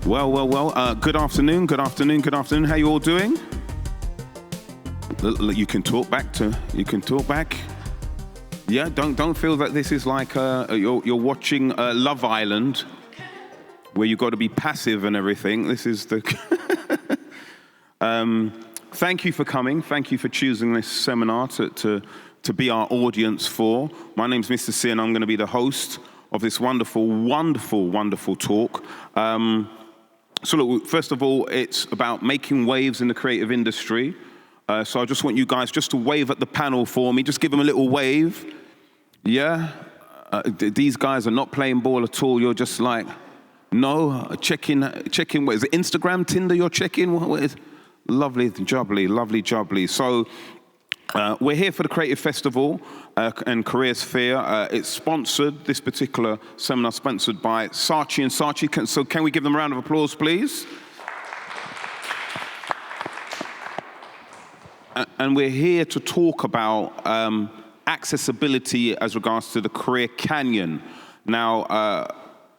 Well. Good afternoon. How you all doing? You can talk back. Yeah, don't feel that this is like you're watching Love Island, where you've got to be passive and everything. This is the... Thank you for coming. Thank you for choosing this seminar to be our audience for. My name's Mr. C, and I'm going to be the host of this wonderful talk. So look, first of all, it's about making waves in the creative industry. So I just want you guys just to wave at the panel for me. Just give them a little wave. Yeah? These guys are not playing ball at all. You're just like, no, checking, what is it, Instagram, Tinder you're checking? What is lovely jubbly. So we're here for the Creative Festival and Careers Fair. It's sponsored, this particular seminar sponsored by Saatchi and Saatchi. So can we give them a round of applause, please? And we're here to talk about accessibility as regards to the Career Canyon. Now,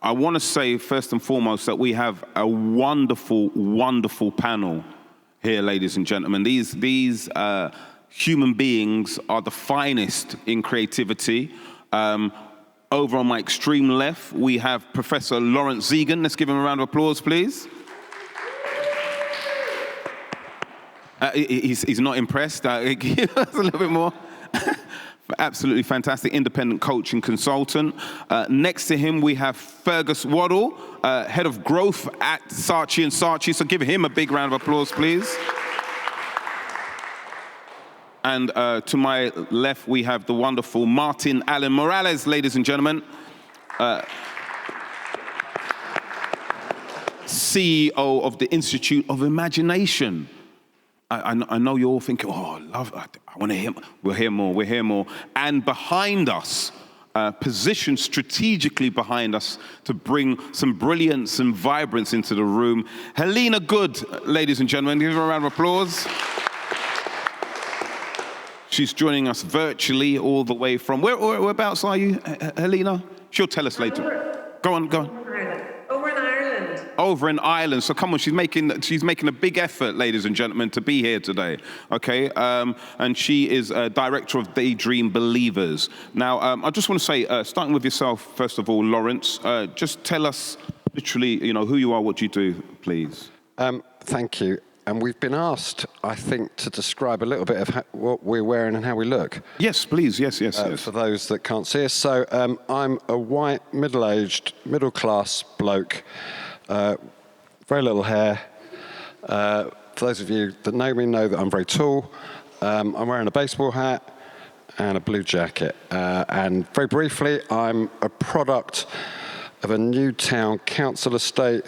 I want to say first and foremost that we have a wonderful panel here, ladies and gentlemen. These human beings are the finest in creativity. Over on my extreme left, we have Professor Lawrence Zeegen. Let's give him a round of applause, please. He's not impressed. Give us a little bit more. Absolutely fantastic independent coach and consultant. Next to him, we have Fergus Waddell, head of growth at Saatchi and Saatchi. So give him a big round of applause, please. And to my left, we have the wonderful Martin Allen Morales, ladies and gentlemen. CEO of the Institute of Imagination. I know you're all thinking, oh, I want to hear more. We'll hear more. And behind us, positioned strategically behind us to bring some brilliance and vibrance into the room, Helena Good, ladies and gentlemen. Give her a round of applause. She's joining us virtually all the way from, whereabouts are you, Helena? She'll tell us later. Go on. Over in Ireland. So come on, she's making a big effort, ladies and gentlemen, to be here today. Okay, and she is director of DayDream Believers. Now, I just want to say, starting with yourself, first of all, Lawrence, just tell us literally, who you are, what you do, please. Thank you. And we've been asked, I think, to describe a little bit of what we're wearing and how we look. Yes, please. Yes. For those that can't see us. So I'm a white, middle-aged, middle-class bloke, very little hair. For those of you that know me know that I'm very tall. I'm wearing a baseball hat and a blue jacket. And very briefly, I'm a product of a Newtown council estate.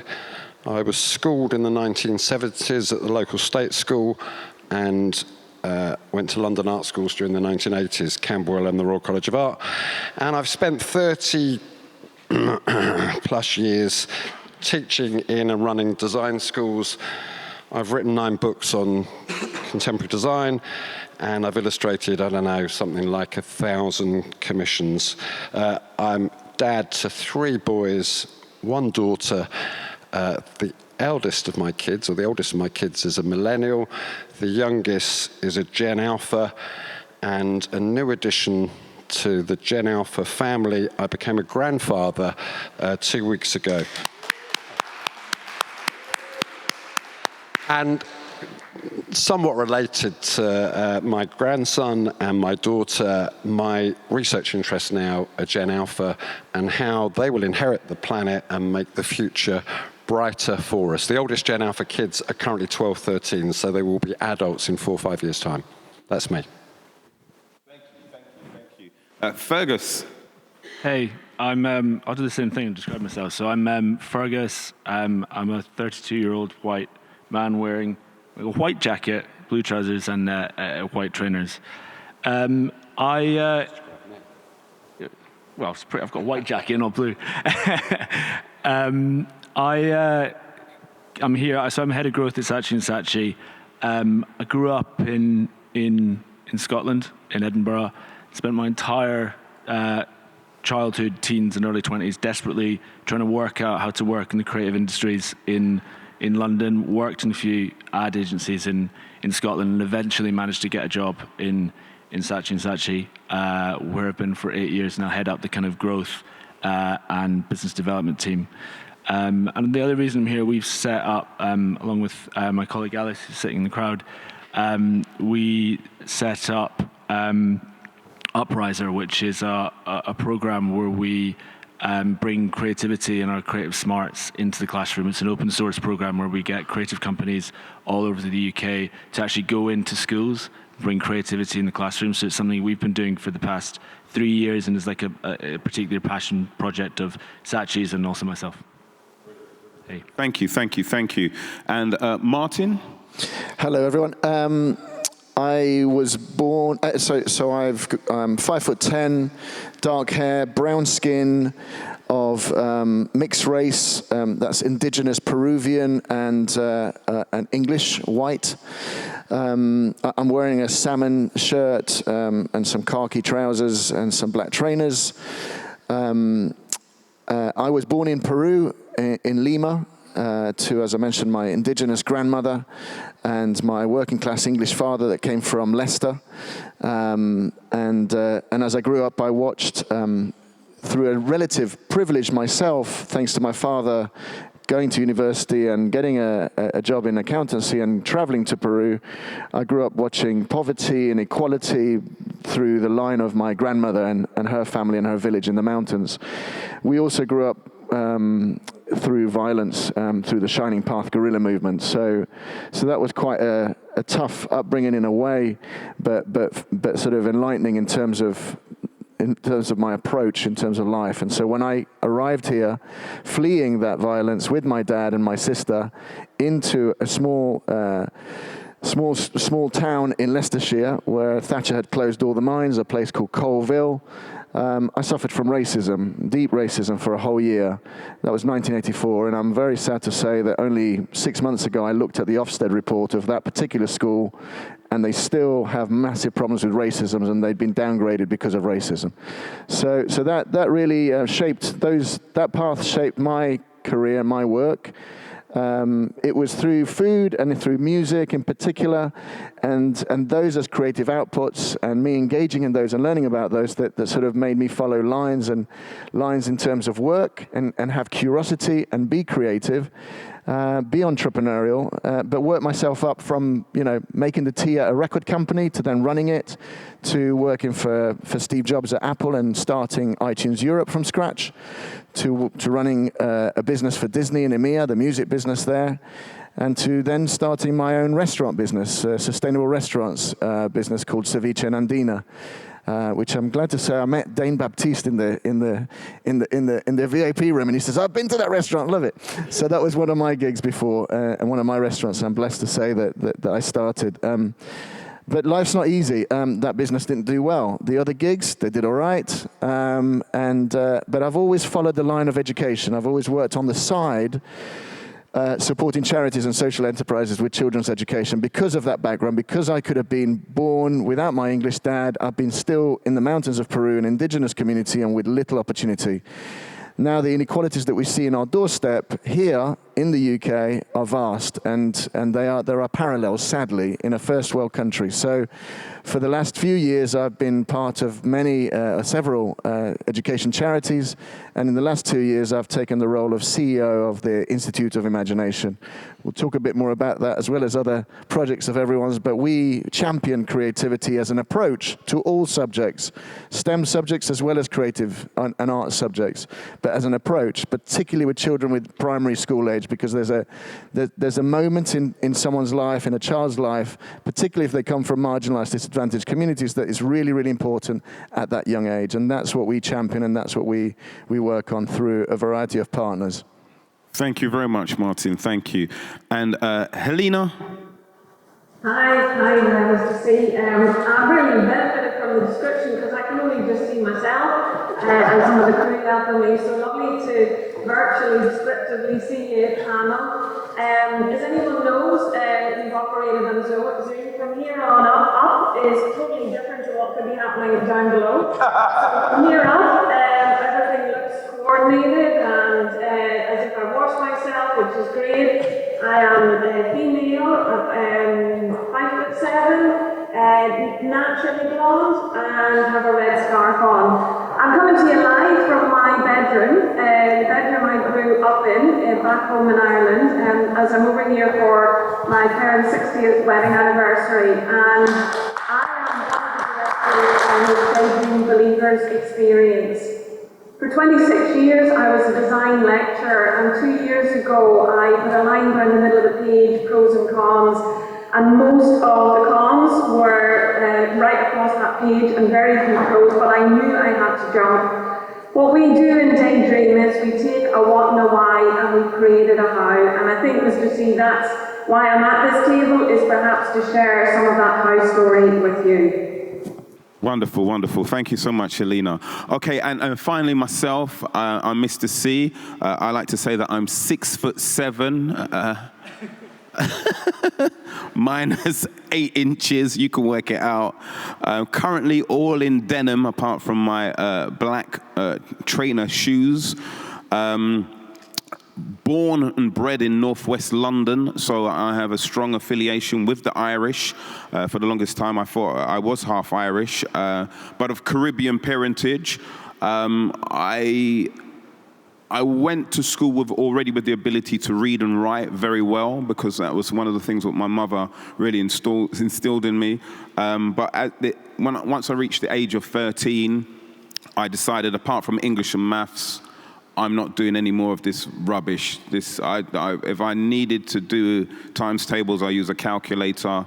I was schooled in the 1970s at the local state school and went to London art schools during the 1980s, Camberwell and the Royal College of Art. And I've spent 30 plus years teaching in and running design schools. I've written 9 books on contemporary design, and I've illustrated, something like 1,000 commissions. I'm dad to 3 boys, 1 daughter. The eldest of my kids, or the oldest of my kids, is a millennial. The youngest is a Gen Alpha, and a new addition to the Gen Alpha family. I became a grandfather 2 weeks ago. And somewhat related to my grandson and my daughter, my research interests now are Gen Alpha and how they will inherit the planet and make the future brighter for us. The oldest Gen Alpha kids are currently 12, 13, so they will be adults in 4 or 5 years' time. That's me. Thank you. Fergus. Hey, I'll do the same thing and describe myself. So I'm Fergus. I'm a 32-year-old white man wearing a white jacket, blue trousers, and white trainers. I've got a white jacket and not blue. I'm here, so I'm head of growth at Saatchi and Saatchi. I grew up in Scotland, in Edinburgh. Spent my entire childhood, teens, and early 20s, desperately trying to work out how to work in the creative industries in London. Worked in a few ad agencies in Scotland, and eventually managed to get a job in Saatchi, where I've been for 8 years now. Head up the kind of growth and business development team. And the other reason I'm here, we've set up, along with my colleague Alice, who's sitting in the crowd, we set up Upriser, which is a program where we bring creativity and our creative smarts into the classroom. It's an open source program where we get creative companies all over the UK to actually go into schools, bring creativity in the classroom. So it's something we've been doing for the past 3 years, and is like a particular passion project of Saatchi's and also myself. Hey. Thank you. And Martin? Hello, everyone. I was born, I'm 5'10", dark hair, brown skin, of mixed race, that's indigenous Peruvian and English, white. I'm wearing a salmon shirt and some khaki trousers and some black trainers. I was born in Peru, in Lima, to, as I mentioned, my indigenous grandmother and my working class English father that came from Leicester. And as I grew up, I watched, through a relative privilege myself, thanks to my father going to university and getting a job in accountancy and traveling to Peru, I grew up watching poverty and inequality through the line of my grandmother and her family and her village in the mountains. We also grew up through violence, through the Shining Path guerrilla movement. So that was quite a tough upbringing in a way, but sort of enlightening in terms of my approach, in terms of life. And so when I arrived here, fleeing that violence with my dad and my sister into a small town in Leicestershire where Thatcher had closed all the mines, a place called Colville, I suffered from racism, deep racism, for a whole year. That was 1984, and I'm very sad to say that only 6 months ago I looked at the Ofsted report of that particular school, and they still have massive problems with racism, and they'd been downgraded because of racism. So that really that path shaped my career, my work. It was through food and through music in particular, and those as creative outputs, and me engaging in those and learning about those that sort of made me follow lines in terms of work and have curiosity and be creative, be entrepreneurial, but work myself up from making the tea at a record company to then running it, to working for Steve Jobs at Apple and starting iTunes Europe from scratch, to running a business for Disney in EMEA, the music business there, and to then starting my own restaurant business, sustainable restaurants business called Ceviche and Andina, which I'm glad to say I met Dane Baptiste in the VIP room, and he says, "I've been to that restaurant, love it." So that was one of my gigs before, and one of my restaurants. I'm blessed to say that I started. But life's not easy. That business didn't do well. The other gigs, they did all right. But I've always followed the line of education. I've always worked on the side, supporting charities and social enterprises with children's education. Because of that background, because I could have been born without my English dad, I've been still in the mountains of Peru, an indigenous community, and with little opportunity. Now, the inequalities that we see in our doorstep here in the UK are vast, and there are parallels, sadly, in a first world country. So for the last few years, I've been part of several education charities, and in the last 2 years, I've taken the role of CEO of the Institute of Imagination. We'll talk a bit more about that, as well as other projects of everyone's, but we champion creativity as an approach to all subjects, STEM subjects as well as creative and art subjects, but as an approach, particularly with children with primary school age, because there's a moment in someone's life, in a child's life, particularly if they come from marginalized, disadvantaged communities, that is really, really important at that young age. And that's what we champion, and that's what we work on through a variety of partners. Thank you very much, Martin. Thank you. And Helena? Hi, nice to see. I'm really benefited from the description because I can only just see myself and some of the crew helping me. So lovely to virtually, descriptively see you, panel. As anyone knows, you've operated on Zoom. From here on up is totally different to what could be happening down below. So from here up, coordinated and as if I wash myself, which is great. I am a female, 5'7", naturally blonde, and have a red scarf on. I'm coming to you live from my bedroom, the bedroom I grew up in, back home in Ireland, as I'm over here for my parents' 60th wedding anniversary. And I am one of the directors on the DayDream Believers experience. For 26 years, I was a design lecturer, and 2 years ago, I put a line down the middle of the page, pros and cons, and most of the cons were right across that page and very few pros, but I knew I had to jump. What we do in DayDream is we take a what and a why and we created a how, and I think, Mr. C, that's why I'm at this table, is perhaps to share some of that how story with you. Wonderful, wonderful. Thank you so much, Helena. Okay, and finally myself, I'm Mr. C. I like to say that I'm 6'7", minus 8 inches. You can work it out. Currently all in denim, apart from my black trainer shoes. Born and bred in northwest London, so I have a strong affiliation with the Irish. For the longest time I thought I was half Irish, but of Caribbean parentage. I went to school with the ability to read and write very well, because that was one of the things that my mother really instilled in me. But once I reached the age of 13, I decided, apart from English and maths, I'm not doing any more of this rubbish. If I needed to do times tables, I use a calculator.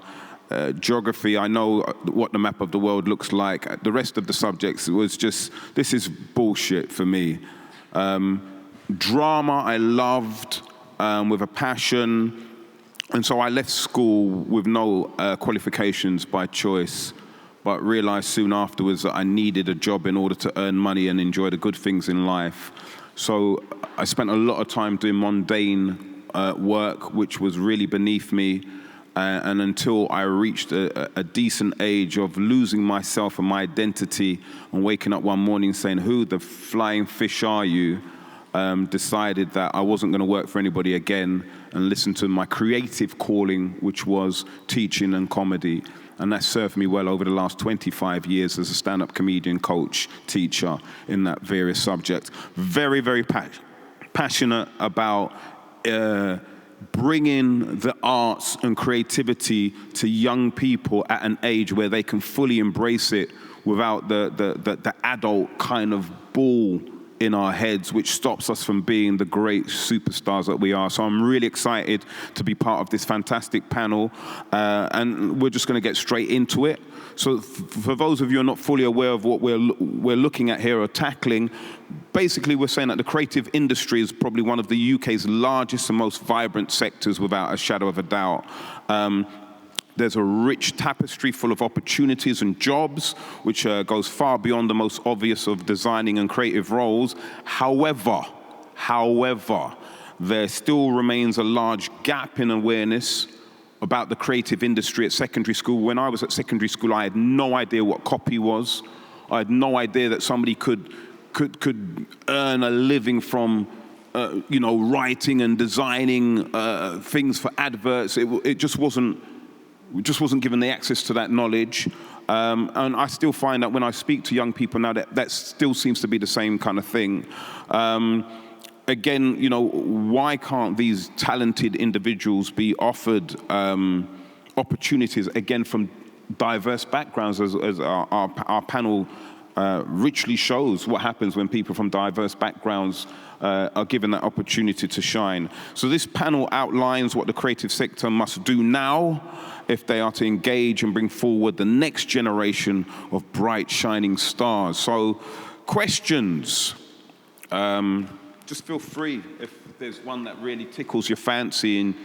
Geography, I know what the map of the world looks like. The rest of the subjects, it was just, this is bullshit for me. Drama, I loved with a passion. And so I left school with no qualifications by choice, but realized soon afterwards that I needed a job in order to earn money and enjoy the good things in life. So I spent a lot of time doing mundane work, which was really beneath me. And until I reached a decent age of losing myself and my identity and waking up one morning saying, who the flying fish are you? Decided that I wasn't going to work for anybody again and listen to my creative calling, which was teaching and comedy. And that served me well over the last 25 years as a stand-up comedian, coach, teacher in that various subjects. Very, very passionate about bringing the arts and creativity to young people at an age where they can fully embrace it without the adult kind of bull in our heads, which stops us from being the great superstars that we are. So I'm really excited to be part of this fantastic panel, and we're just going to get straight into it. So for those of you who are not fully aware of what we're looking at here or tackling, basically we're saying that the creative industry is probably one of the UK's largest and most vibrant sectors, without a shadow of a doubt. There's a rich tapestry full of opportunities and jobs, which goes far beyond the most obvious of designing and creative roles. However, there still remains a large gap in awareness about the creative industry at secondary school. When I was at secondary school, I had no idea what copy was. I had no idea that somebody could earn a living from writing and designing things for adverts. It just wasn't. We just wasn't given the access to that knowledge. And I still find that when I speak to young people now, that still seems to be the same kind of thing. Again, why can't these talented individuals be offered opportunities, again, from diverse backgrounds, as our panel richly shows what happens when people from diverse backgrounds are given that opportunity to shine. So this panel outlines what the creative sector must do now if they are to engage and bring forward the next generation of bright, shining stars. So questions. Just feel free if there's one that really tickles your fancy. And,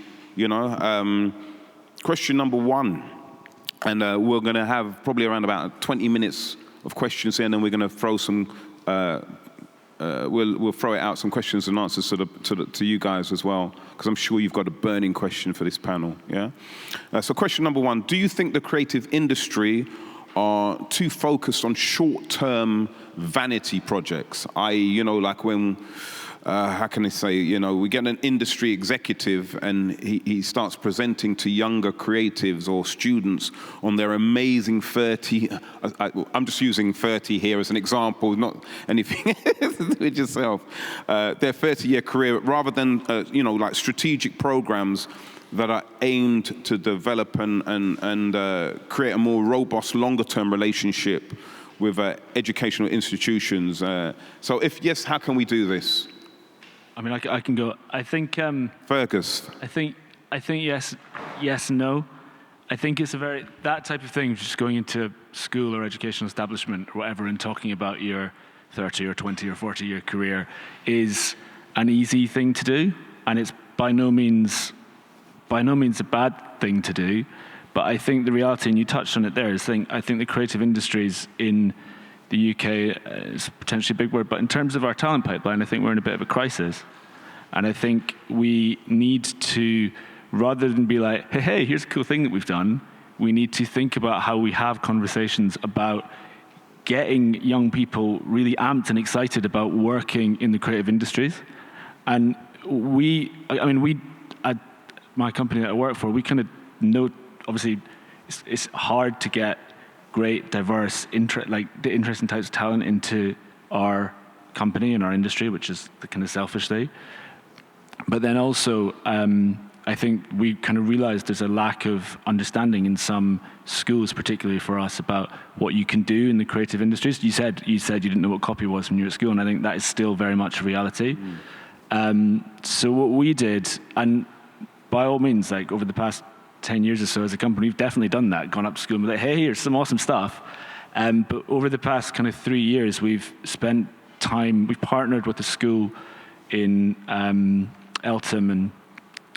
question number one. And we're going to have probably around about 20 minutes of questions here, and then we're going to throw some we'll throw it out, some questions and answers to you guys as well, because I'm sure you've got a burning question for this panel. Yeah. So question number one: do you think the creative industry are too focused on short-term vanity projects, i.e., like when, how can I say, we get an industry executive and he starts presenting to younger creatives or students on their amazing 30, I'm just using 30 here as an example, not anything to do with yourself, their 30-year career, rather than, like strategic programs that are aimed to develop and create a more robust, longer-term relationship with educational institutions. So if yes, how can we do this? I mean, I can go. I think Fergus. I think yes and no. I think it's that type of thing, just going into school or educational establishment or whatever and talking about your 30 or 20 or 40-year career is an easy thing to do, and it's by no means a bad thing to do. But I think the reality, and you touched on it there, is I think the creative industries in the UK is potentially a big word, but in terms of our talent pipeline, I think we're in a bit of a crisis. And I think we need to, rather than be like, hey, here's a cool thing that we've done, we need to think about how we have conversations about getting young people really amped and excited about working in the creative industries. And at my company that I work for, we kind of know, obviously, it's hard to get great, diverse, the interesting types of talent into our company and our industry, which is the kind of selfish thing. But then also, I think we kind of realized there's a lack of understanding in some schools, particularly for us, about what you can do in the creative industries. You said you didn't know what copy was when you were at school, and I think that is still very much a reality. So what we did, and by all means, like over the past 10 years or so as a company, we've definitely done that, gone up to school and be like, hey, here's some awesome stuff. But over the past kind of 3 years, we've partnered with a school in Eltham and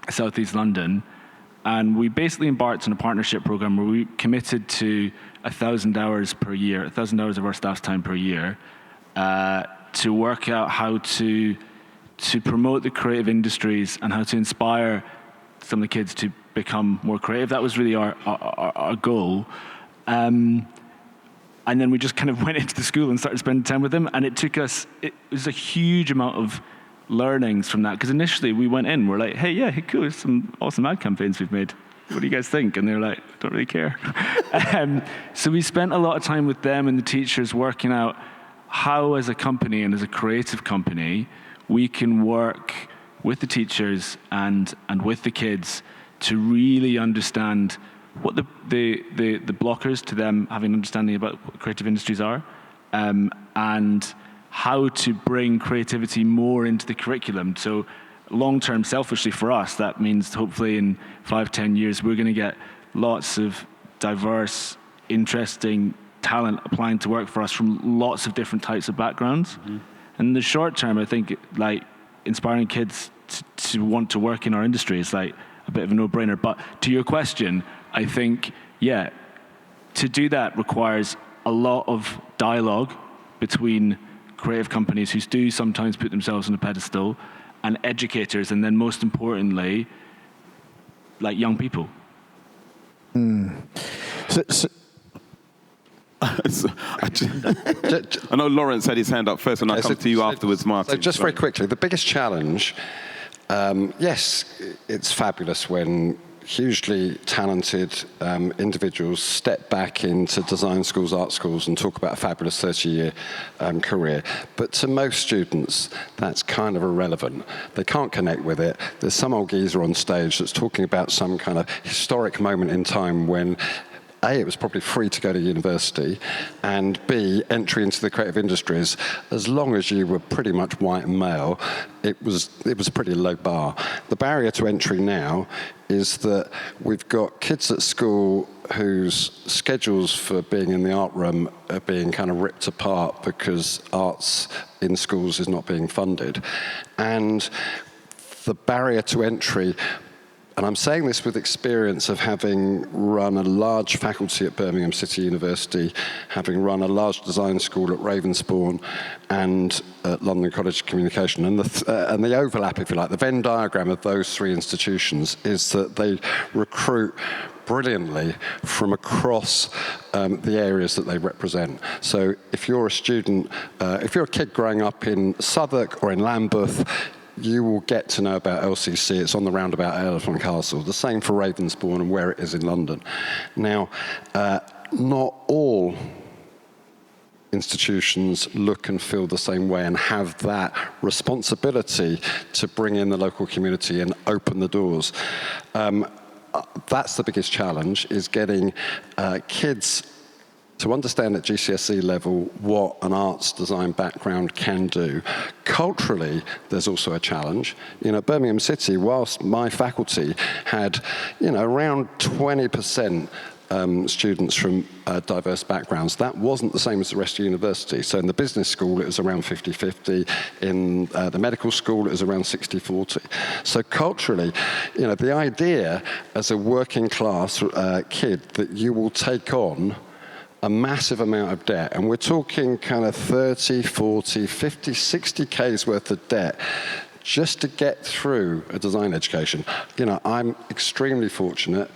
Southeast London, and we basically embarked on a partnership program where we committed to 1,000 hours per year, 1,000 hours of our staff's time per year, to work out how to promote the creative industries and how to inspire some of the kids to become more creative. That was really our goal. And then we just kind of went into the school and started spending time with them. And it was a huge amount of learnings from that. Because initially we went in, we're like, hey, cool, there's some awesome ad campaigns we've made. What do you guys think? And they're like, don't really care. So we spent a lot of time with them and the teachers working out how, as a company and as a creative company, we can work with the teachers and with the kids to really understand what the blockers to them having an understanding about what creative industries are, and how to bring creativity more into the curriculum. So long-term, selfishly for us, that means hopefully in 5-10 years, we're going to get lots of diverse, interesting talent applying to work for us from lots of different types of backgrounds. Mm-hmm. And in the short term, I think like inspiring kids to want to work in our industry is like a bit of a no-brainer. But to your question, I think, to do that requires a lot of dialogue between creative companies who do sometimes put themselves on a pedestal and educators, and then most importantly, like young people. I know Lawrence had his hand up first, and I'll come to you afterwards, Martin. So just very quickly, the biggest challenge, yes, it's fabulous when hugely talented individuals step back into design schools, art schools, and talk about a fabulous 30-year career. But to most students, that's kind of irrelevant. They can't connect with it. There's some old geezer on stage that's talking about some kind of historic moment in time when A, it was probably free to go to university, and B, entry into the creative industries, as long as you were pretty much white and male, it was a pretty low bar. The barrier to entry now is that we've got kids at school whose schedules for being in the art room are being kind of ripped apart because arts in schools is not being funded. And the barrier to entry, and I'm saying this with experience of having run a large faculty at Birmingham City University, having run a large design school at Ravensbourne and at London College of Communication. And the overlap, if you like, the Venn diagram of those three institutions is that they recruit brilliantly from across the areas that they represent. So if you're a student, if you're a kid growing up in Southwark or in Lambeth, you will get to know about LCC. It's on the roundabout at Elephant Castle. The same for Ravensbourne and where it is in London. Now, not all institutions look and feel the same way and have that responsibility to bring in the local community and open the doors. That's the biggest challenge, is getting kids to understand at GCSE level what an arts design background can do. Culturally, there's also a challenge. Birmingham City, whilst my faculty had, around 20% students from diverse backgrounds, that wasn't the same as the rest of the university. So in the business school, it was around 50-50. In the medical school, it was around 60-40. So culturally, the idea as a working class kid that you will take on a massive amount of debt, and we're talking kind of 30, 40, 50, 60 Ks worth of debt just to get through a design education. I'm extremely fortunate.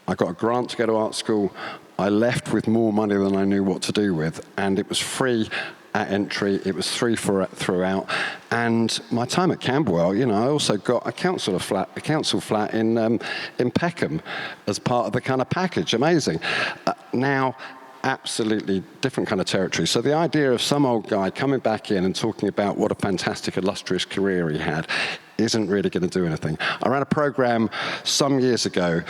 I got a grant to go to art school. I left with more money than I knew what to do with, and it was free at entry. It was free throughout. And my time at Camberwell, I also got a council flat in Peckham as part of the kind of package. Amazing. Now, absolutely different kind of territory. So the idea of some old guy coming back in and talking about what a fantastic, illustrious career he had isn't really going to do anything. I ran a program some years ago,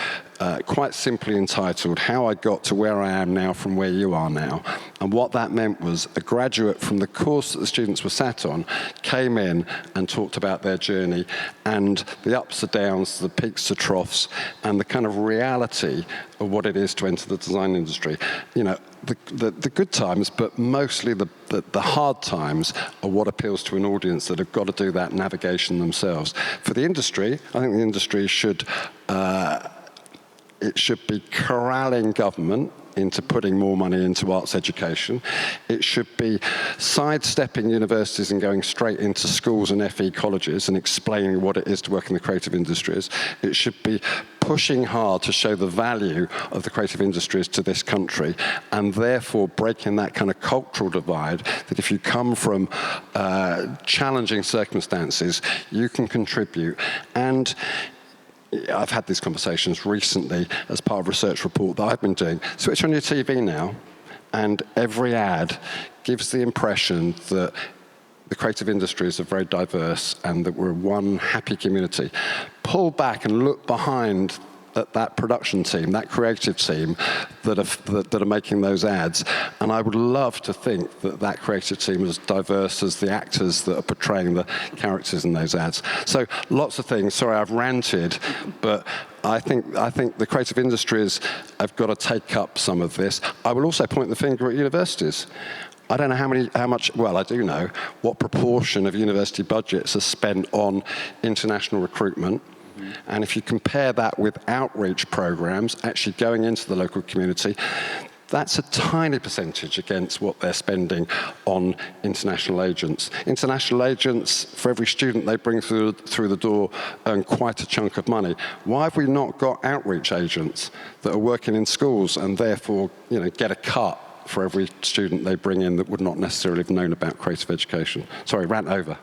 quite simply entitled How I Got to Where I Am Now from Where You Are Now. And what that meant was a graduate from the course that the students were sat on came in and talked about their journey and the ups and downs, the peaks to troughs, and the kind of reality of what it is to enter the design industry. The good times, but mostly the hard times are what appeals to an audience that have got to do that navigation themselves. For the industry, I think the industry should be corralling government into putting more money into arts education. It should be sidestepping universities and going straight into schools and FE colleges and explaining what it is to work in the creative industries. It should be pushing hard to show the value of the creative industries to this country, and therefore breaking that kind of cultural divide that if you come from challenging circumstances, you can contribute. And I've had these conversations recently as part of a research report that I've been doing. Switch on your TV now, and every ad gives the impression that the creative industries are very diverse and that we're one happy community. Pull back and look behind at that production team, that creative team that are making those ads. And I would love to think that that creative team is as diverse as the actors that are portraying the characters in those ads. So lots of things. Sorry, I've ranted, but I think the creative industries have got to take up some of this. I will also point the finger at universities. I don't know how much, well, I do know what proportion of university budgets are spent on international recruitment. And if you compare that with outreach programs, actually going into the local community, that's a tiny percentage against what they're spending on international agents. International agents, for every student they bring through the door, earn quite a chunk of money. Why have we not got outreach agents that are working in schools and therefore, get a cut for every student they bring in that would not necessarily have known about creative education? Sorry, rant over.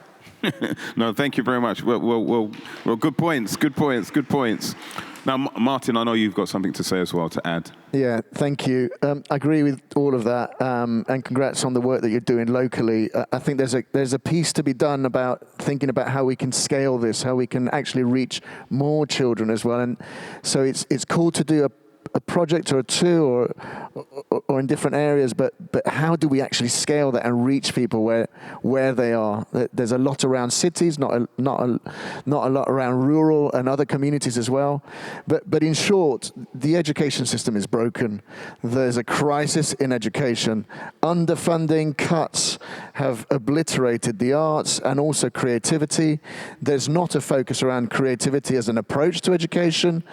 No, thank you very much. Well, good points. Now, Martin, I know you've got something to say as well to add. Yeah, thank you. I agree with all of that, and congrats on the work that you're doing locally. I think there's a piece to be done about thinking about how we can scale this, how we can actually reach more children as well. And so it's cool to do a project or two or in different areas, but how do we actually scale that and reach people where they are? There's a lot around cities, not a lot around rural and other communities as well. But in short, the education system is broken. There's a crisis in education. Underfunding cuts have obliterated the arts and also creativity. There's not a focus around creativity as an approach to education.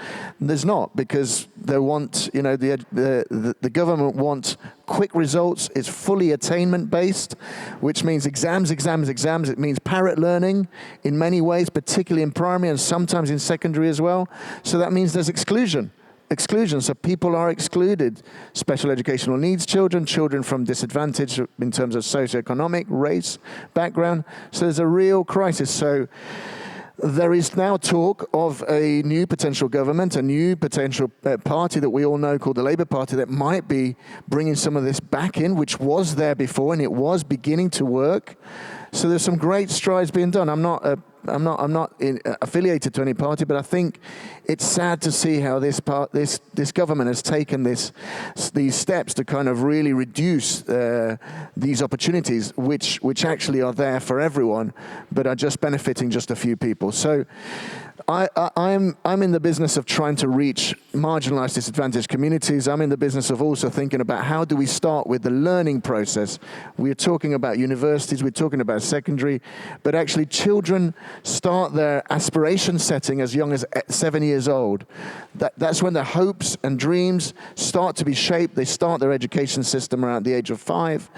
There's not, because they want, the government wants quick results. It's fully attainment based, which means exams. It means parrot learning in many ways, particularly in primary and sometimes in secondary as well. So that means there's exclusion. So people are excluded. Special educational needs children from disadvantage in terms of socioeconomic, race, background. So there's a real crisis. So there is now talk of a new potential government, a new potential party that we all know called the Labour Party that might be bringing some of this back in, which was there before and it was beginning to work. So there's some great strides being done. I'm not affiliated to any party, but I think it's sad to see how this government has taken these steps to kind of really reduce these opportunities, which actually are there for everyone, but are just benefiting just a few people. So I'm in the business of trying to reach marginalized, disadvantaged communities. I'm in the business of also thinking about how do we start with the learning process. We're talking about universities, we're talking about secondary, but actually children start their aspiration setting as young as 7 years old. That's when their hopes and dreams start to be shaped. They start their education system around the age of 5.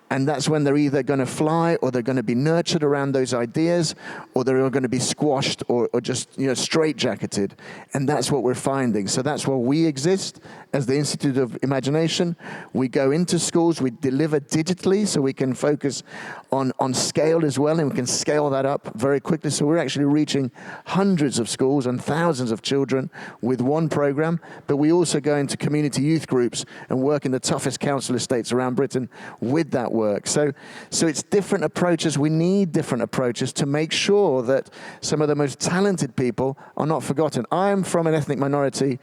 And that's when they're either going to fly or they're going to be nurtured around those ideas, or they're going to be squashed or just straitjacketed. And that's what we're finding. So that's where we exist as the Institute of Imagination. We go into schools, we deliver digitally so we can focus on scale as well, and we can scale that up very quickly. So we're actually reaching hundreds of schools and thousands of children with one program. But we also go into community youth groups and work in the toughest council estates around Britain with that work. So it's different approaches. We need different approaches to make sure that some of the most talented people are not forgotten. I'm from an ethnic minority.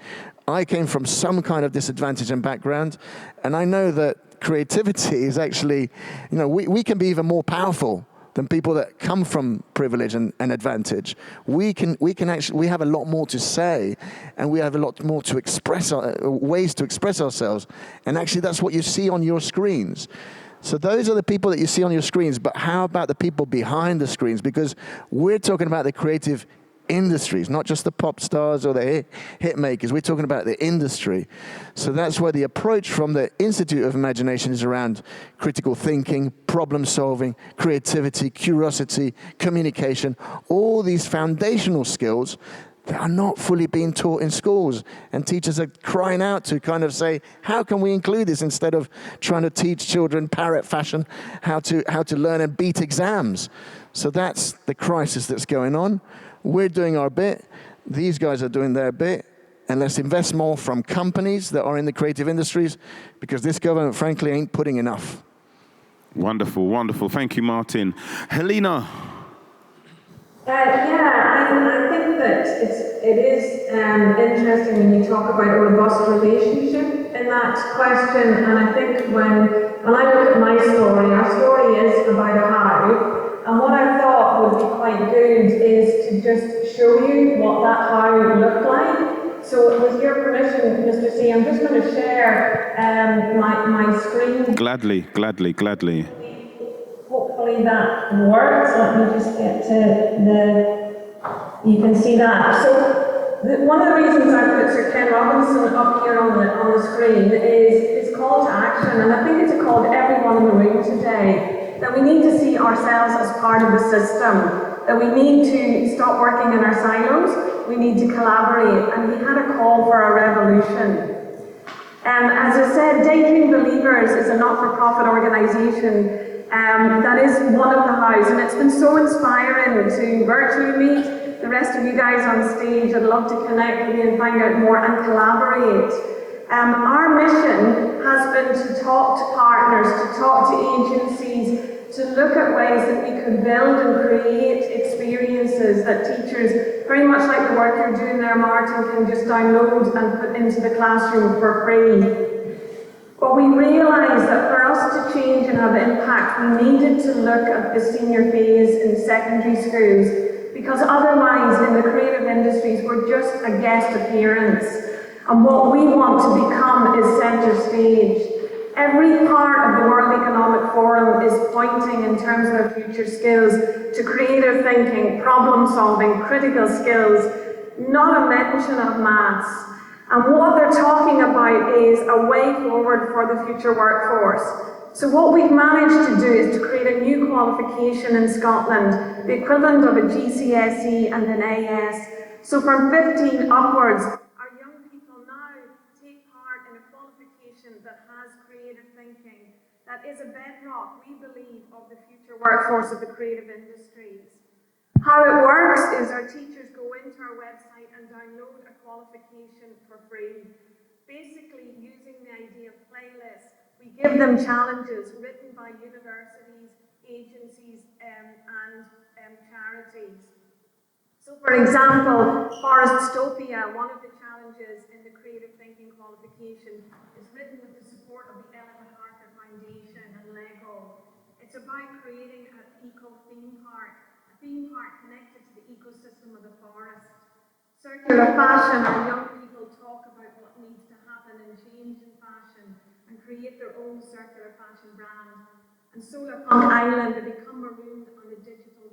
I came from some kind of disadvantage and background, and I know that creativity is actually, we can be even more powerful than people that come from privilege and advantage. We have a lot more to say, and we have a lot more to express, ways to express ourselves. And actually that's what you see on your screens. So those are the people that you see on your screens, but how about the people behind the screens? Because we're talking about the creative industries, not just the pop stars or the hit makers. We're talking about the industry. So that's where the approach from the Institute of Imagination is around critical thinking, problem solving, creativity, curiosity, communication, all these foundational skills that are not fully being taught in schools. And teachers are crying out to kind of say, how can we include this instead of trying to teach children parrot fashion how to learn and beat exams? So that's the crisis that's going on. We're doing our bit. These guys are doing their bit. And let's invest more from companies that are in the creative industries, because this government, frankly, ain't putting enough. Wonderful, wonderful. Thank you, Martin. Helena. I think that it is interesting when you talk about a robust relationship in that question. And I think when I look at my story, our story is about a how. And what I thought would be quite good is to just show you what that how looked like. So with your permission, Mr. C, I'm just going to share my screen. Gladly. Hopefully that works. Let me just get to you can see that. So one of the reasons I put Sir Ken Robinson up here on the screen is his call to action, and I think it's a call to everyone in the room today, that we need to see ourselves as part of the system, that we need to stop working in our silos, we need to collaborate, and he had a call for a revolution. As I said, DayDream Believers is a not-for-profit organisation that is one of the hows, and it's been so inspiring to virtually meet the rest of you guys on stage. I'd love to connect with you and find out more and collaborate. Our mission has been to talk to partners, to talk to agencies, to look at ways that we could build and create experiences that teachers, very much like the work you're doing there, Martin, can just download and put into the classroom for free. But we realised that for us to change and have impact, we needed to look at the senior phase in secondary schools, because otherwise in the creative industries we're just a guest appearance. And what we want to become is centre stage. Every part of the World Economic Forum is pointing in terms of their future skills to creative thinking, problem solving, critical skills, not a mention of maths. And what they're talking about is a way forward for the future workforce. So what we've managed to do is to create a new qualification in Scotland, the equivalent of a GCSE and an AS. So from 15 upwards, our young people now take part in a qualification that has creative thinking, that is a bedrock, we believe, of the future workforce of the creative industries. How it works is our teachers go into our website and download a qualification for free. Basically, using the idea of playlists, we give them challenges written by universities, agencies, and charities. So, for example, Forestopia, one of the challenges in the creative thinking qualification, is written with the support of the Ellen MacArthur Foundation and LEGO. It's about creating an eco-theme park, a theme park connected to the ecosystem of the forest. Circular fashion, our young people talk about what needs to happen and change in fashion and create their own circular fashion brand. And Solar Punk Island, they become marooned on a digital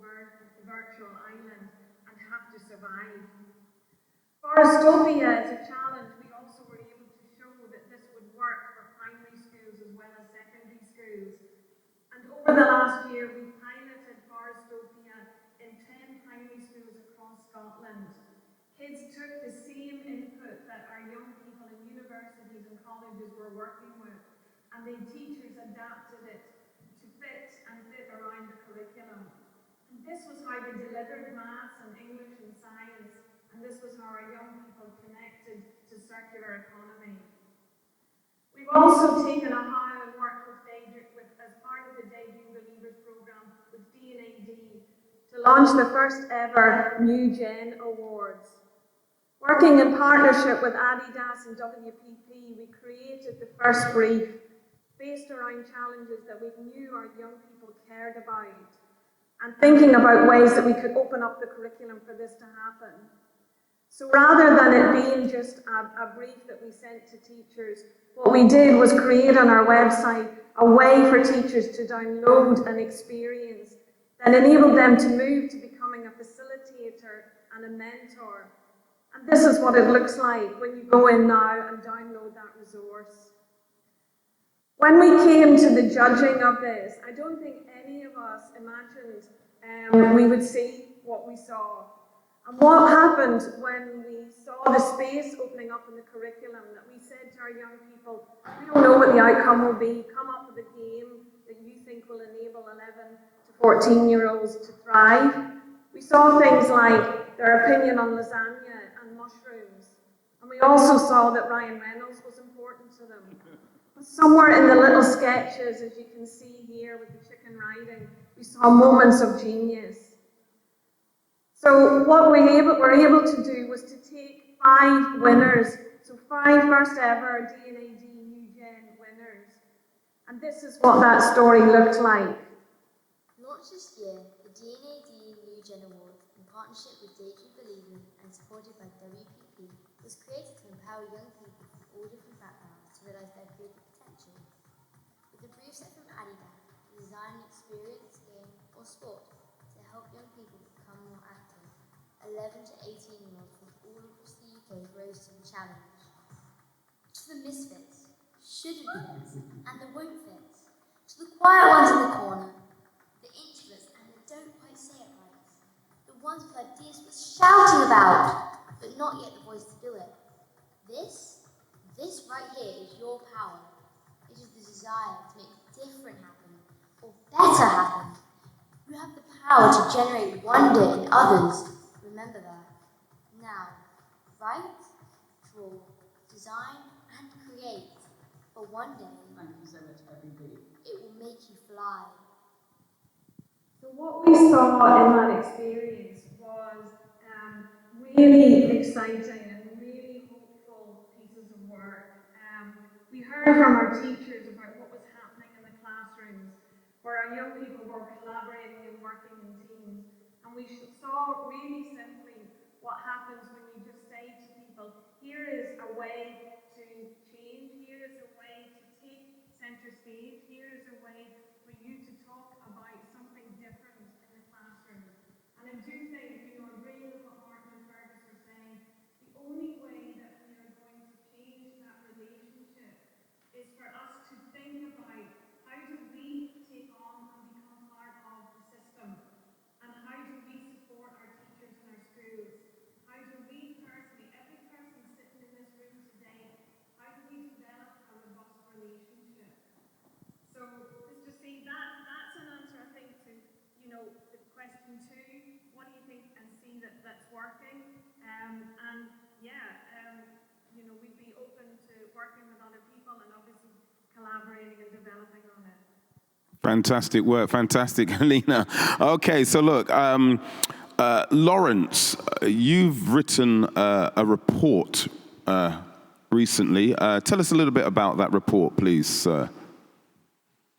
virtual island and have to survive. Forestopia is a challenge. We also were able to show that this would work for primary schools as well as secondary schools. And over the last year, we piloted Forestopia in 10 primary schools across Scotland. Kids took the same input that our young people in universities and colleges were working with, and the teachers adapted it to fit around the curriculum. And this was how they delivered maths and English and science, and this was how our young people connected to circular economy. We've also taken a how and worked with DayDream, as part of the DayDream Believers program with D&AD, to launch the first ever New Gen Awards. Working in partnership with Adidas and WPP, we created the first brief based around challenges that we knew our young people cared about, and thinking about ways that we could open up the curriculum for this to happen. So rather than it being just a brief that we sent to teachers, what we did was create on our website a way for teachers to download an experience that enabled them to move to becoming a facilitator and a mentor. And this is what it looks like when you go in now and download that resource. When we came to the judging of this, I don't think any of us imagined we would see what we saw. And what happened when we saw the space opening up in the curriculum, that we said to our young people, we don't know what the outcome will be, come up with a game that you think will enable 11 to 14-year-olds to thrive. We saw things like their opinion on lasagna and mushrooms. And we also saw that Ryan Reynolds was important to them. But somewhere in the little sketches, as you can see here with the chicken riding, we saw moments of genius. So what we were able to do was to take 5 winners, so 5 first ever D&AD New Gen winners. And this is what that story looked like. Launched this year, the D&AD New Gen Award, in partnership with DayDream Believers and supported by WPP, was created to empower young people from all different backgrounds to realise their creative potential. With a brief set from Adidas, design an experience, game or sport to help young people become more active, 11 to 18-year-olds from all across the UK rose to the challenge. To the misfits, shouldn't fit, and the won't fit. To the quiet ones in the corner, the introverts and the don't quite say it right. The ones with ideas worth shouting about, but not yet the voice to do it. This right here is your power. It is the desire to make different happen, or better happen. You have the power to generate wonder in others. Remember that. Now, write, draw, design, and create. For one day, thank you so much, everybody. It will make you fly. what we saw in that experience was really exciting and really hopeful pieces of work. We heard from our teachers about what was happening in the classrooms, where our young people were collaborating and working in teams. And we saw really simply what happens when you just say to people, here is a way to change, here is a way to take center stage, here is a way for you to talk about something different in the classroom. And I do think, I'm agreeing with what Martin and Fergus are saying, the only way that we are going to change that relationship is for us to think about how do we take on and become part of the system, and how do we support our teachers in our schools, how do we personally, every person sitting in this room today, how do we develop a robust relationship? So just to see that's an answer, I think, to the question 2. What do you think, and see that's working? We'd be open to working with other people and obviously collaborating and developing on it. Fantastic work, fantastic, Helena. Okay, so look, Lawrence, you've written a report recently. Tell us a little bit about that report, please, sir.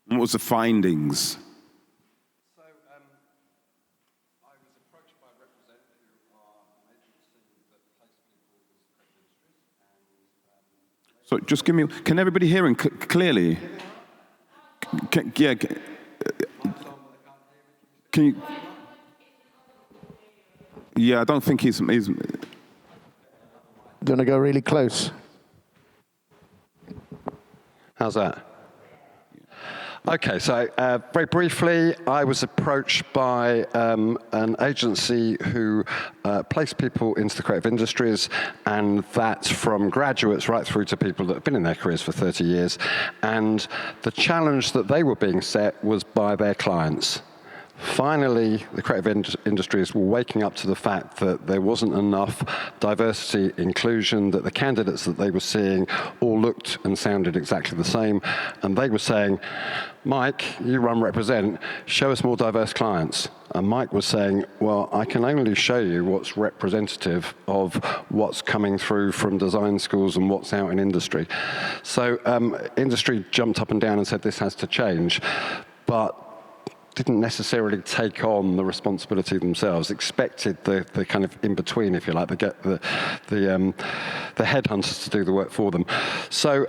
What was the findings? So, I was approached by Represent, who are an agency that place people with creative industries, and So just give me, can everybody hear him clearly? Can you? Yeah, I don't think he's. Do you want to go really close? How's that? Okay, so very briefly, I was approached by an agency who place people into the creative industries, and that's from graduates right through to people that have been in their careers for 30 years. And the challenge that they were being set was by their clients. Finally, the creative industries were waking up to the fact that there wasn't enough diversity, inclusion, that the candidates that they were seeing all looked and sounded exactly the same. And they were saying, Mike, you run Represent, show us more diverse clients. And Mike was saying, well, I can only show you what's representative of what's coming through from design schools and what's out in industry. So industry jumped up and down and said this has to change, but didn't necessarily take on the responsibility themselves, expected the kind of in-between, if you like, the headhunters to do the work for them. So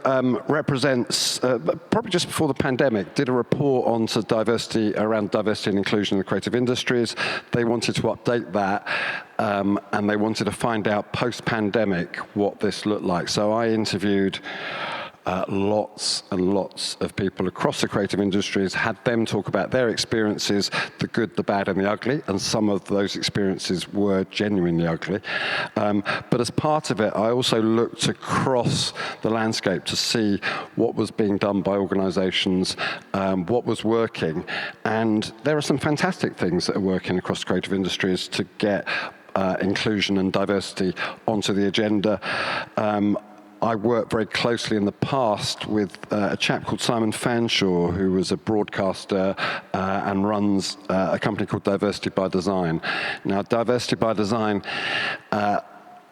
Represents, probably just before the pandemic, did a report on around diversity and inclusion in the creative industries. They wanted to update that, and they wanted to find out post-pandemic what this looked like. So I interviewed lots and lots of people across the creative industries, had them talk about their experiences, the good, the bad, and the ugly, and some of those experiences were genuinely ugly. But as part of it, I also looked across the landscape to see what was being done by organizations, what was working, and there are some fantastic things that are working across creative industries to get inclusion and diversity onto the agenda. I worked very closely in the past with a chap called Simon Fanshawe, who was a broadcaster and runs a company called Diversity by Design. Now, Diversity by Design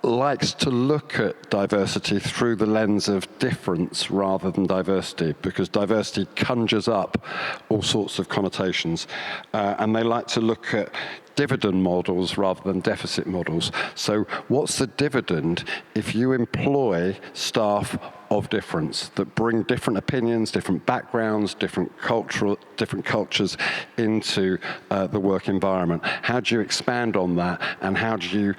likes to look at diversity through the lens of difference rather than diversity, because diversity conjures up all sorts of connotations. And they like to look at dividend models rather than deficit models. So what's the dividend if you employ staff of difference that bring different opinions, different backgrounds, different cultures into the work environment? How do you expand on that, and how do you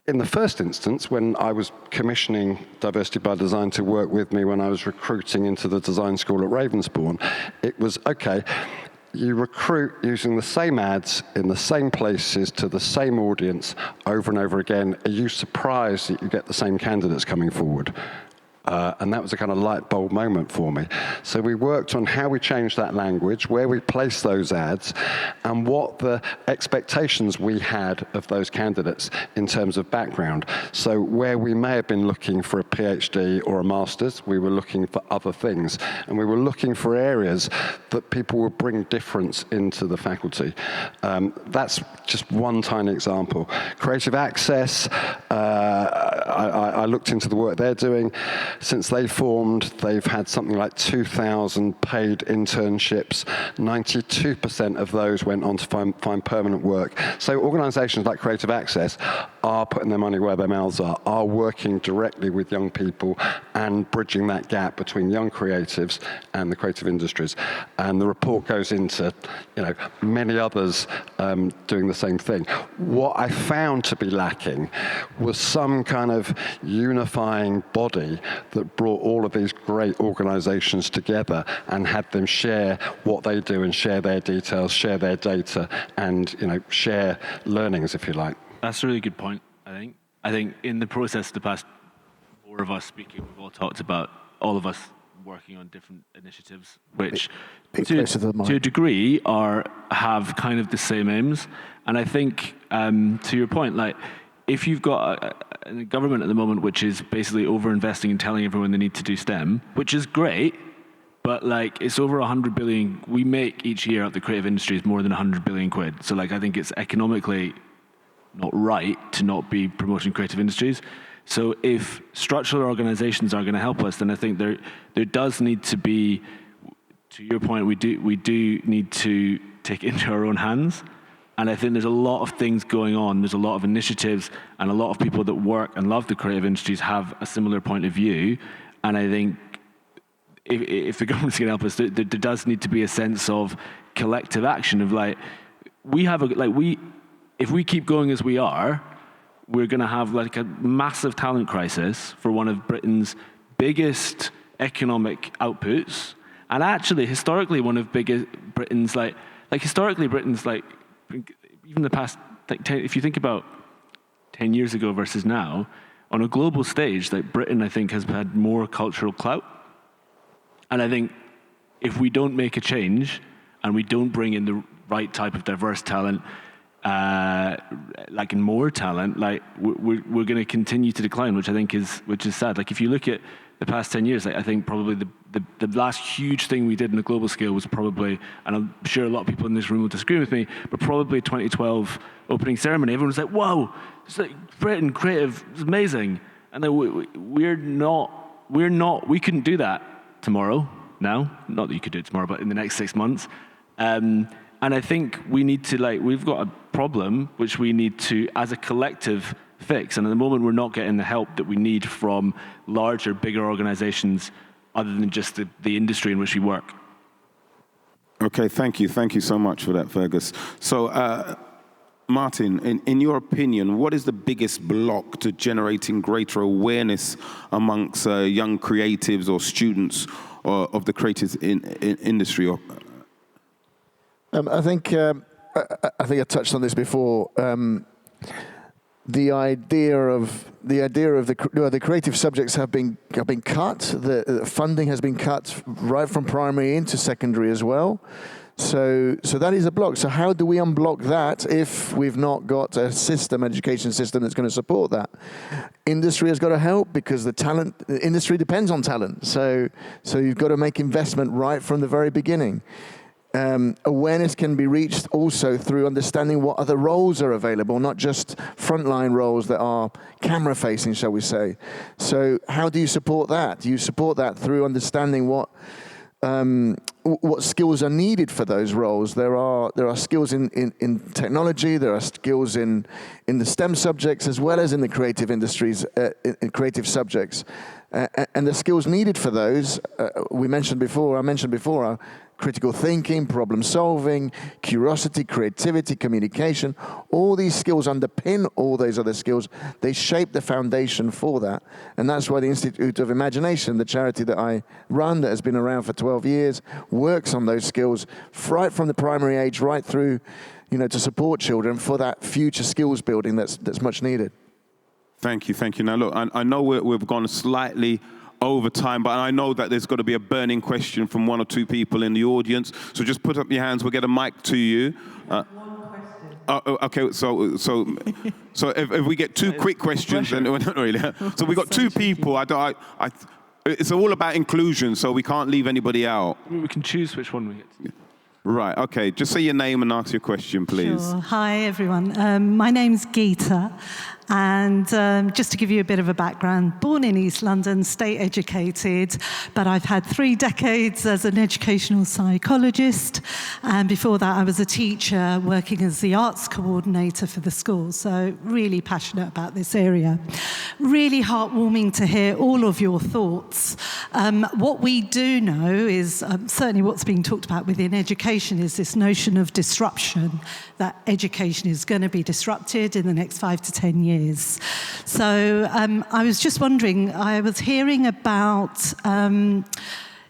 in the first instance, when I was commissioning Diversity by Design to work with me when I was recruiting into the design school at Ravensbourne, it was, okay, you recruit using the same ads in the same places to the same audience over and over again. Are you surprised that you get the same candidates coming forward? And that was a kind of light bulb moment for me. So we worked on how we changed that language, where we placed those ads, and what the expectations we had of those candidates in terms of background. So where we may have been looking for a PhD or a master's, we were looking for other things. And we were looking for areas that people would bring difference into the faculty. That's just one tiny example. Creative Access, I looked into the work they're doing. Since they formed, they've had something like 2,000 paid internships. 92% of those went on to find permanent work. So organizations like Creative Access are putting their money where their mouths are working directly with young people and bridging that gap between young creatives and the creative industries. And the report goes into, many others doing the same thing. What I found to be lacking was some kind of unifying body that brought all of these great organizations together and had them share what they do and share their details, share their data, and share learnings, if you like. That's a really good point, I think. I think in the process of the past 4 of us speaking, we've all talked about all of us working on different initiatives, which to a degree have kind of the same aims. And I think, to your point, if you've got a government at the moment which is basically over-investing and telling everyone they need to do STEM, which is great, but it's over 100 billion. We make each year out the creative industries more than 100 billion quid. So I think it's economically not right to not be promoting creative industries. So if structural organizations are going to help us, then I think there does need to be, to your point, we do need to take it into our own hands. And I think there's a lot of things going on. There's a lot of initiatives, and a lot of people that work and love the creative industries have a similar point of view. And I think if the government's going to help us, there does need to be a sense of collective action of if we keep going as we are, we're going to have a massive talent crisis for one of Britain's biggest economic outputs, and actually historically one of Britain's even the past 10, if you think about 10 years ago versus now, on a global stage, Britain, I think, has had more cultural clout. And I think if we don't make a change and we don't bring in the right type of diverse talent, and more talent, we're going to continue to decline, which I think is sad. If you look at the past 10 years, I think probably the last huge thing we did on a global scale was probably, and I'm sure a lot of people in this room will disagree with me, but probably 2012 opening ceremony. Everyone was like, "Whoa, it's Britain creative, it's amazing," and then we couldn't do that tomorrow. Now, not that you could do it tomorrow, but in the next 6 months. And I think we need to, we've got a problem which we need to, as a collective, fix. And at the moment, we're not getting the help that we need from larger, bigger organizations other than just the industry in which we work. Okay, thank you. Thank you so much for that, Fergus. So, Martin, in your opinion, what is the biggest block to generating greater awareness amongst young creatives or students of the creative industry? I think I touched on this before. The idea of the creative subjects have been cut. The funding has been cut right from primary into secondary as well. So that is a block. So how do we unblock that if we've not got a education system that's going to support that? Industry has got to help because the industry depends on talent. So you've got to make investment right from the very beginning. Awareness can be reached also through understanding what other roles are available, not just frontline roles that are camera-facing, shall we say. So how do you support that? You support that through understanding what skills are needed for those roles. There are skills in technology, there are skills in the STEM subjects as well as in the creative industries, in creative subjects. And the skills needed for those, I mentioned before, are critical thinking, problem solving, curiosity, creativity, communication. All these skills underpin all those other skills. They shape the foundation for that. And that's why the Institute of Imagination, the charity that I run, that has been around for 12 years, works on those skills right from the primary age right through, to support children for that future skills building that's much needed. Thank you. Now, look, I know we've gone slightly over time, but I know that there's got to be a burning question from one or two people in the audience. So just put up your hands. We'll get a mic to you. One question. Okay, so if we get two quick questions, then not really. So we got two people. It's all about inclusion, so we can't leave anybody out. We can choose which one we get to. Right, okay. Just say your name and ask your question, please. Sure. Hi, everyone. My name's Geeta, and just to give you a bit of a background, born in East London, state educated, but I've had 3 decades as an educational psychologist, and before that I was a teacher working as the arts coordinator for the school, so really passionate about this area. Really heartwarming to hear all of your thoughts. What we do know is, certainly what's being talked about within education is this notion of disruption, that education is going to be disrupted in the next 5 to 10 years. So I was just wondering, I was hearing about,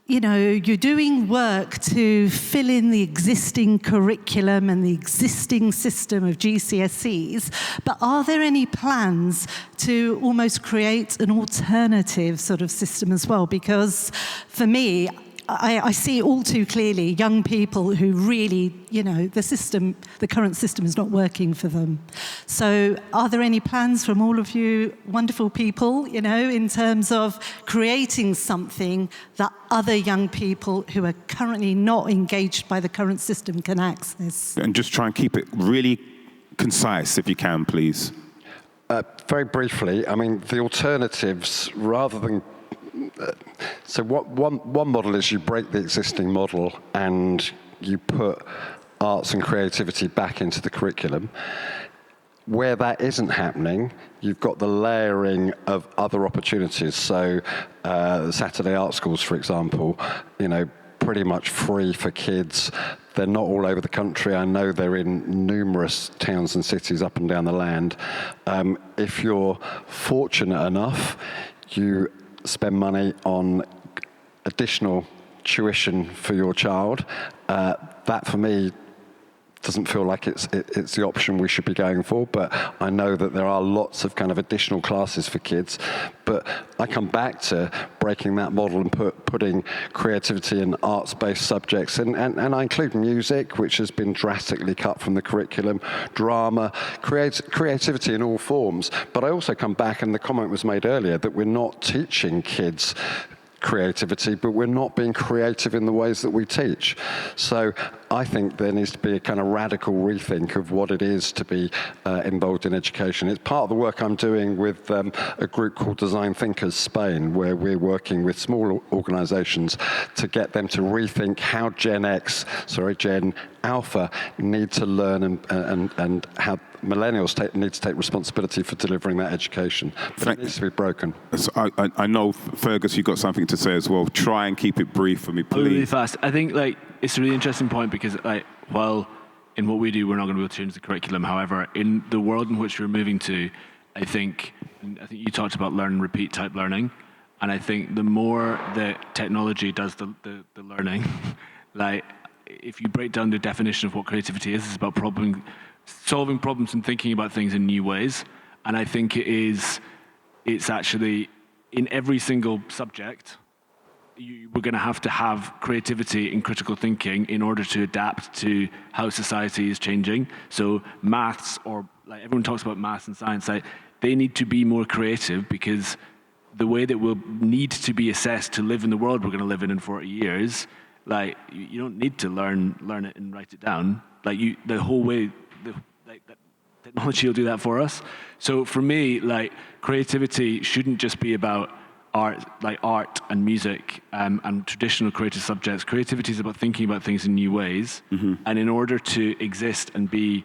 you're doing work to fill in the existing curriculum and the existing system of GCSEs, but are there any plans to almost create an alternative sort of system as well? Because for me, I see all too clearly young people who really, the current system is not working for them. So are there any plans from all of you wonderful people, in terms of creating something that other young people who are currently not engaged by the current system can access? And just try and keep it really concise, if you can, please. Very briefly, I mean, the alternatives, rather than so one model is you break the existing model and you put arts and creativity back into the curriculum. Where that isn't happening, you've got the layering of other opportunities. So Saturday art schools, for example, pretty much free for kids. They're not all over the country. I know they're in numerous towns and cities up and down the land. If you're fortunate enough, you spend money on additional tuition for your child. That, for me, doesn't feel like it's the option we should be going for, but I know that there are lots of kind of additional classes for kids. But I come back to breaking that model and putting creativity and arts-based subjects, and I include music, which has been drastically cut from the curriculum, drama, creativity in all forms. But I also come back, and the comment was made earlier, that we're not teaching kids creativity, but we're not being creative in the ways that we teach. So I think there needs to be a kind of radical rethink of what it is to be involved in education. It's part of the work I'm doing with a group called Design Thinkers Spain, where we're working with small organizations to get them to rethink how Gen Alpha need to learn and how millennials need to take responsibility for delivering that education. But it needs to be broken. So I know, Fergus, you've got something to say as well. Try and keep it brief for me, please. Really fast. I think it's a really interesting point because while in what we do we're not going to be able to change the curriculum, however, in the world in which we're moving to, I think you talked about learn and repeat type learning, and I think the more that technology does the learning, if you break down the definition of what creativity is, it's about solving problems and thinking about things in new ways. And I think it's actually in every single subject, we're going to have creativity and critical thinking in order to adapt to how society is changing. So maths, or everyone talks about maths and science, they need to be more creative, because the way that we'll need to be assessed to live in the world we're going to live in 40 years, you don't need to learn it and write it down. The whole way, that technology will do that for us. So for me, creativity shouldn't just be about art and music and traditional creative subjects. Creativity is about thinking about things in new ways. Mm-hmm. And in order to exist and be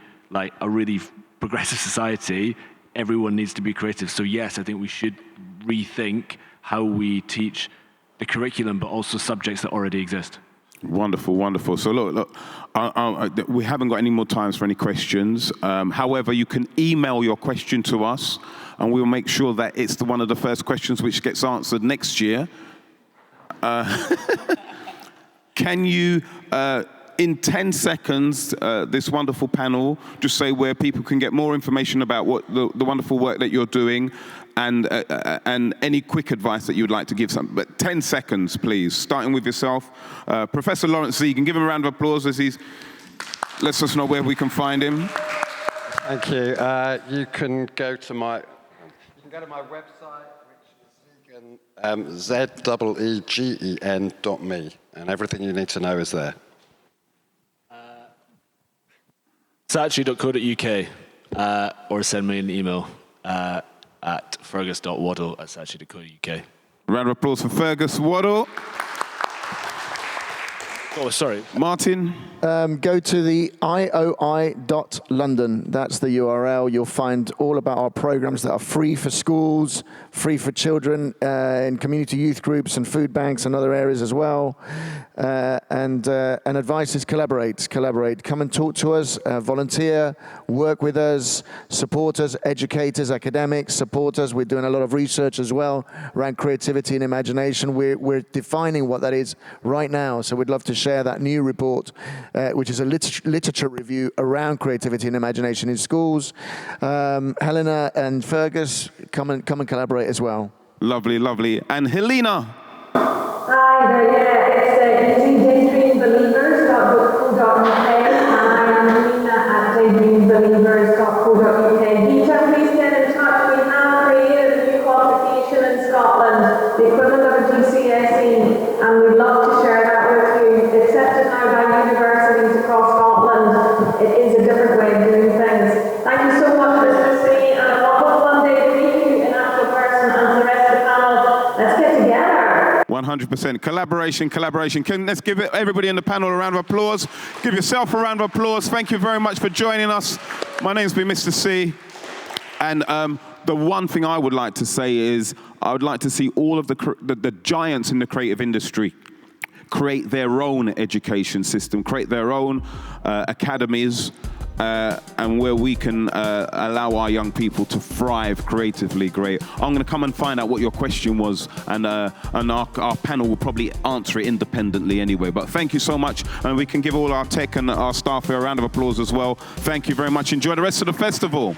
a really progressive society, everyone needs to be creative. So yes, I think we should rethink how we teach the curriculum, but also subjects that already exist. Wonderful, wonderful. So look, we haven't got any more times for any questions. However, you can email your question to us, and we'll make sure that it's one of the first questions which gets answered next year. Can you, in 10 seconds, this wonderful panel, just say where people can get more information about what the wonderful work that you're doing, and any quick advice that you would like to give but 10 seconds, please, starting with yourself. Professor Lawrence Zeegen, give him a round of applause as he lets us know where we can find him. Thank you. You can go to my website, which is Zeegen, Zeegen.me, and everything you need to know is there. Saatchi.co.uk, or send me an email at fergus.waddell@saatchi.co.uk. Round of applause for Fergus Waddell. Oh, sorry. Martin? Go to the ioi.london. That's the URL. You'll find all about our programs that are free for schools, free for children in community youth groups and food banks and other areas as well. And advice is collaborate. Come and talk to us, volunteer, work with us, support us, educators, academics, support us. We're doing a lot of research as well around creativity and imagination. We're defining what that is right now. So we'd love to share that new report, which is a literature review around creativity and imagination in schools. Helena and Fergus, come and collaborate as well. Lovely, lovely. And Helena? Hi there, it's DayDreamBelievers.co.uk, and I'm Helena at DayDreamBelievers.co.uk. Please get in touch. We have created a new qualification in Scotland, the equivalent of a GCSE, and we'd love to share that with you. Accepted now by universities across Scotland. It is a different way of doing things. Thank you so much, Mr. C, and I hope one day to meet you in actual person and the rest of the panel. Let's get together. 100%. Collaboration. Let's give everybody in the panel a round of applause. Give yourself a round of applause. Thank you very much for joining us. My name's been Mr. C. And the one thing I would like to say is I would like to see all of the giants in the creative industry create their own education system, create their own academies, and where we can allow our young people to thrive creatively. Great. I'm going to come and find out what your question was, and our panel will probably answer it independently anyway. But thank you so much, and we can give all our tech and our staff a round of applause as well. Thank you very much. Enjoy the rest of the festival.